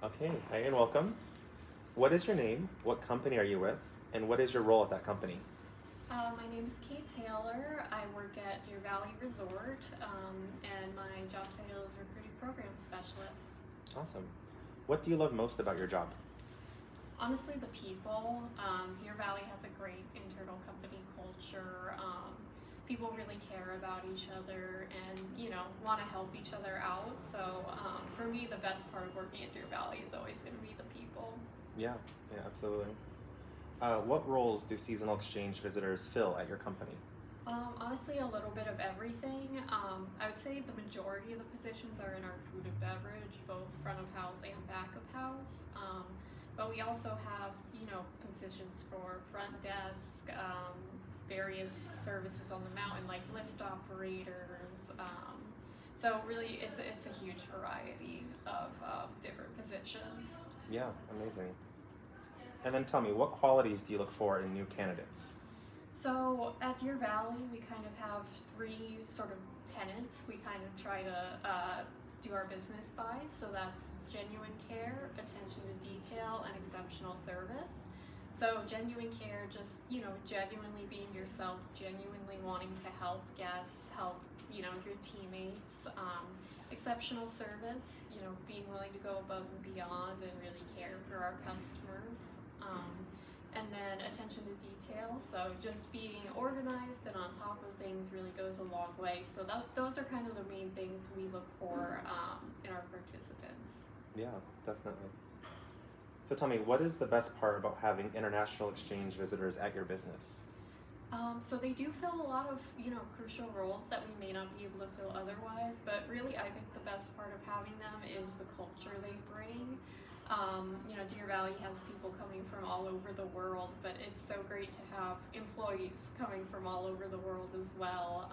Okay, hi and welcome. What is your name? What company are you with? And what is your role at that company? My name is Kate Taylor. I work at Deer Valley Resort, and my job title is Recruiting Program Specialist. Awesome. What do you love most about your job? Honestly, the people. Deer Valley has a great internal company culture. People really care about each other and, want to help each other out. So, for me, the best part of working at Deer Valley is always going to be the people. Yeah, yeah, absolutely. What roles do seasonal exchange visitors fill at your company? Honestly, a little bit of everything. I would say the majority of the positions are in our food and beverage, both front of house and back of house. But we also have, positions for front desk, various services on the mountain, like lift operators. So really, it's a huge variety of different positions. Yeah, amazing. And then tell me, what qualities do you look for in new candidates? So at Deer Valley, we kind of have three sort of tenets we kind of try to do our business by. So that's genuine care, attention to detail, and exceptional service. So genuine care, just genuinely being yourself, genuinely wanting to help guests, help your teammates. Exceptional service, being willing to go above and beyond and really care for our customers. And then attention to detail, so just being organized and on top of things really goes a long way. So those are kind of the main things we look for in our participants. Yeah, definitely. So tell me, what is the best part about having international exchange visitors at your business? So they do fill a lot of crucial roles that we may not be able to fill otherwise. But really, I think the best part of having them is the culture they bring. Deer Valley has people coming from all over the world, but it's so great to have employees coming from all over the world as well.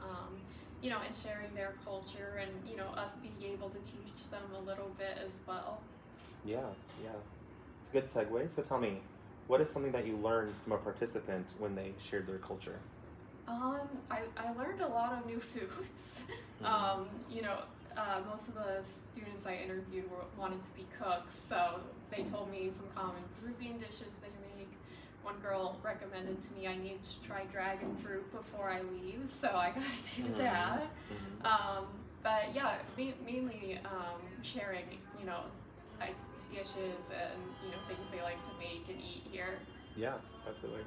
And sharing their culture and us being able to teach them a little bit as well. Yeah, yeah. It's a good segue. So tell me, what is something that you learned from a participant when they shared their culture? I learned a lot of new foods. Mm-hmm. Most of the students I interviewed wanted to be cooks, so they told me some common Peruvian dishes they make. One girl recommended to me I need to try dragon fruit before I leave, so I got to do Mm-hmm. that. Mm-hmm. But yeah, mainly sharing, like dishes and things they like to make and eat here. Yeah, absolutely.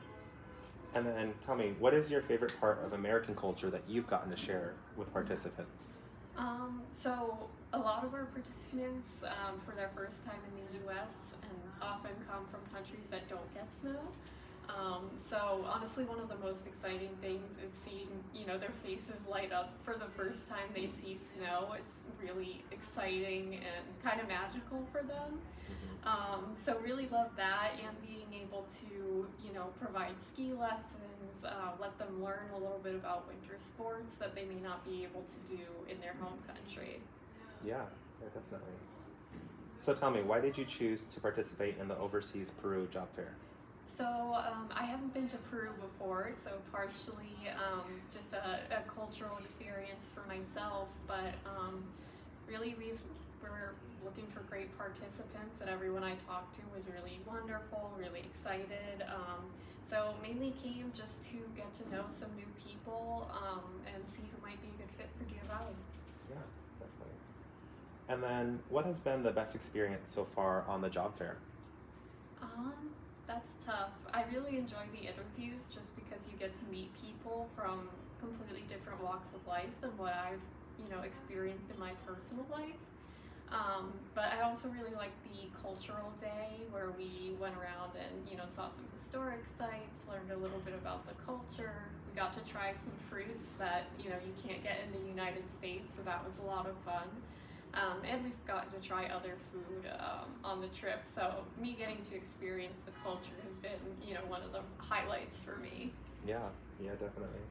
And then tell me, what is your favorite part of American culture that you've gotten to share with participants? So a lot of our participants, for their first time in the U.S. and often come from countries that don't get snow. So honestly, one of the most exciting things is seeing, their faces light up for the first time they see snow. It's really exciting and kind of magical for them. Mm-hmm. So really love that and being able to, provide ski lessons, let them learn a little bit about winter sports that they may not be able to do in their home country. Yeah, yeah, definitely. So tell me, why did you choose to participate in the Overseas Peru Job Fair? So I haven't been to Peru before, so partially just a cultural experience for myself, but really we're looking for great participants, and everyone I talked to was really wonderful, really excited. So mainly came just to get to know some new people and see who might be a good fit for Deer Valley. Yeah, definitely. And then, what has been the best experience so far on the job fair? That's tough. I really enjoy the interviews just because you get to meet people from completely different walks of life than what I've, experienced in my personal life. But I also really like the cultural day where we went around and, saw some historic sites, learned a little bit about the culture. We got to try some fruits that, you can't get in the United States, so that was a lot of fun. And we've gotten to try other food on the trip. So me getting to experience the culture has been, one of the highlights for me. Yeah, yeah, definitely.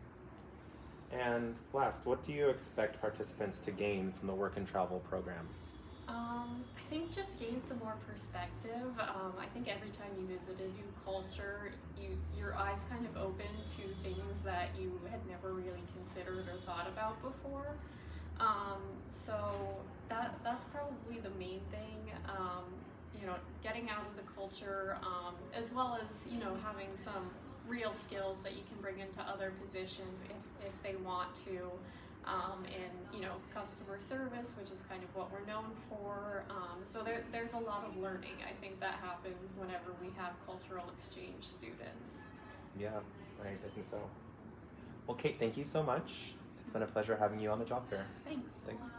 And last, what do you expect participants to gain from the work and travel program? I think just gain some more perspective. I think every time you visit a new culture, your eyes kind of open to things that you had never really considered or thought about before. So that's probably the main thing. getting out of the culture, as well as, having some real skills that you can bring into other positions if they want to, in, customer service, which is kind of what we're known for. So there's a lot of learning, I think, that happens whenever we have cultural exchange students. Yeah, I think so. Well, Kate, thank you so much. It's been a pleasure having you on the job fair. Thanks. Thanks.